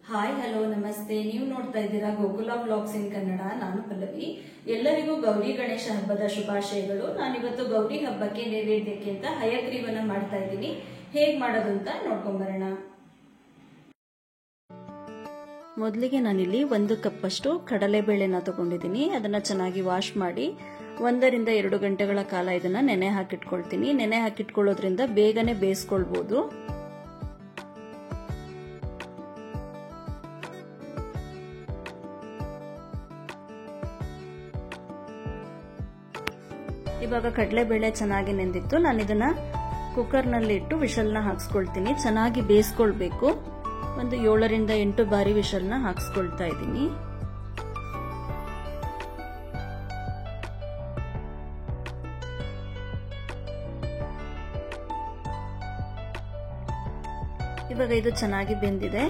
Hi hello ನಮಸ್ತೆ. ನೀವು ನೋಡ್ತಾ ಇದ್ದೀರಾ ಗೋಕುಲ ವ್ಲಾಗ್ಸ್ ಇನ್ ಕನ್ನಡ. ನಾನು ಪಲ್ಲವಿ. ಎಲ್ಲರಿಗೂ ಗೌರಿ ಗಣೇಶ ಹಬ್ಬದ ಶುಭಾಶಯಗಳು. ನಾನಿವತ್ತು ಗೌರಿ ಹಬ್ಬಕ್ಕೆ ನೈವೇದ್ಯಕ್ಕೆ ಅಂತ ಹಯಗ್ರೀವನ ಮಾಡ್ತಾ ಇದ್ದೀನಿ. ಹೇಗ್ ಮಾಡೋದು ಅಂತ ನೋಡ್ಕೊಂಬರೋಣ. ಮೊದಲಿಗೆ ನಾನಿಲ್ಲಿ 1 ಕಪ್ ಅಷ್ಟು ಕಡಲೆಬೇಳೆನ ತಗೊಂಡಿದ್ದೀನಿ. ಅದನ್ನ ಚೆನ್ನಾಗಿ ವಾಶ್ ಮಾಡಿ 1 ರಿಂದ 2 ಗಂಟೆಗಳ ಕಾಲ ಇದನ್ನ ನೆನೆ ಹಾಕಿಟ್ಕೊಳ್ತೀನಿ. ನೆನೆ ಹಾಕಿಟ್ಕೊಳ್ಳೋದ್ರಿಂದ ಬೇಗನೆ ಬೇಯಿಸ್ಕೊಳ್ಬಹುದು. ಇವಾಗ ಕಡಲೆಬೇಳೆ ಚೆನ್ನಾಗಿ ನೆಂದಿತ್ತು. ನಾನು ಇದನ್ನ ಕುಕ್ಕರ್ನಲ್ಲಿ ಇಟ್ಟು ವಿಷಲ್ನ ಹಾಕ್ಸ್ಕೊಳ್ತೀನಿ. ಚೆನ್ನಾಗಿ ಬೇಯಿಸ್ಕೊಳ್ಬೇಕು. ಒಂದು 7 ರಿಂದ 8 ಬಾರಿ ವಿಷಲ್ನ ಹಾಕ್ಸ್ಕೊಳ್ತಾ ಇದ್ದೀನಿ. ಇವಾಗ ಇದು ಚೆನ್ನಾಗಿ ಬೆಂದಿದೆ.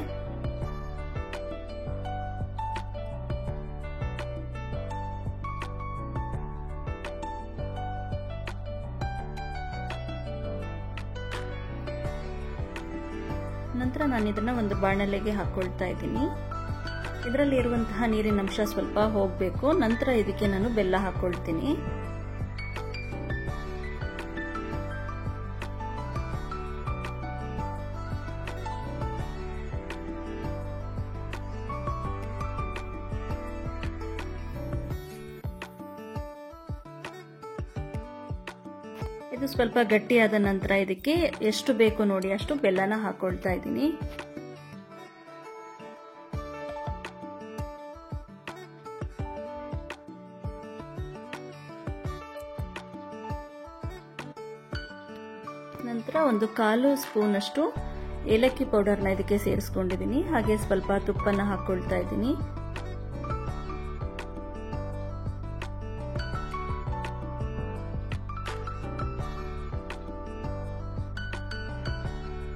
ನಂತರ ನಾನು ಇದನ್ನ ಒಂದು ಬಾಣಲೆಗೆ ಹಾಕೊಳ್ತಾ ಇದ್ದೀನಿ. ಇದರಲ್ಲಿ ಇರುವಂತಹ ನೀರಿನ ಅಂಶ ಸ್ವಲ್ಪ ಹೋಗಬೇಕು. ನಂತರ ಇದಕ್ಕೆ ನಾನು ಬೆಲ್ಲ ಹಾಕೊಳ್ತೀನಿ. ಇದು ಸ್ವಲ್ಪ ಗಟ್ಟಿಯಾದ ನಂತರ ಇದಕ್ಕೆ ಎಷ್ಟು ಬೇಕು ನೋಡಿ ಅಷ್ಟು ಬೆಲ್ಲನ ಹಾಕೊಳ್ತಾ ಇದ್ದೀನಿ. ನಂತರ ಒಂದು 1/4 ಸ್ಪೂನ್ ಅಷ್ಟು ಏಲಕ್ಕಿ ಪೌಡರ್ನ ಇದಕ್ಕೆ ಸೇರಿಸ್ಕೊಂಡಿದ್ದೀನಿ. ಹಾಗೆ ಸ್ವಲ್ಪ ತುಪ್ಪನ ಹಾಕೊಳ್ತಾ ಇದ್ದೀನಿ.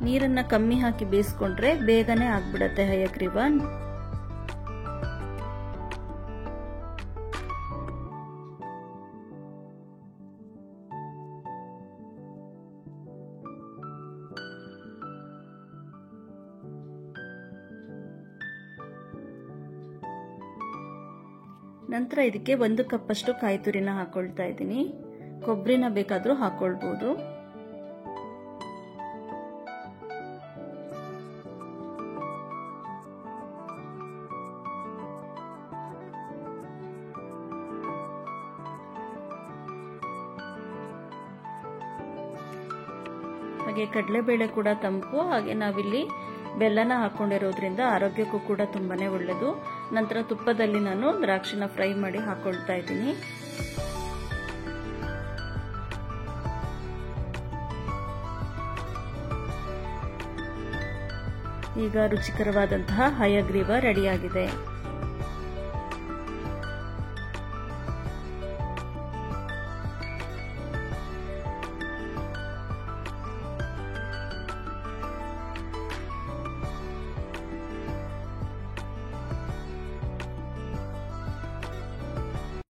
ನೀರನ್ನ ಕಮ್ಮಿ ಹಾಕಿ ಬೇಯಿಸ್ಕೊಂಡ್ರೆ ಬೇಗನೆ ಆಗ್ಬಿಡತ್ತೆ ಹಯಗ್ರೀವ. ನಂತರ ಇದಕ್ಕೆ 1 ಕಪ್ ಅಷ್ಟು ಕಾಯಿ ತುರಿನ ಹಾಕೊಳ್ತಾ ಇದ್ದೀನಿ. ಕೊಬ್ಬರಿನ ಬೇಕಾದ್ರೂ ಹಾಕೊಳ್ಬಹುದು. ಹಾಗೆ ಕಡಲೆಬೇಳೆ ಕೂಡ ತಂಪು. ಹಾಗೆ ನಾವಿಲ್ಲಿ ಬೆಲ್ಲನ ಹಾಕೊಂಡಿರೋದ್ರಿಂದ ಆರೋಗ್ಯಕ್ಕೂ ಕೂಡ ತುಂಬಾನೇ ಒಳ್ಳೆಯದು. ನಂತರ ತುಪ್ಪದಲ್ಲಿ ನಾನು ದ್ರಾಕ್ಷಿನ ಫ್ರೈ ಮಾಡಿ ಹಾಕೊಳ್ತಾ ಇದ್ದೀನಿ. ಈಗ ರುಚಿಕರವಾದಂತಹ ಹಯಗ್ರೀವ ರೆಡಿಯಾಗಿದೆ.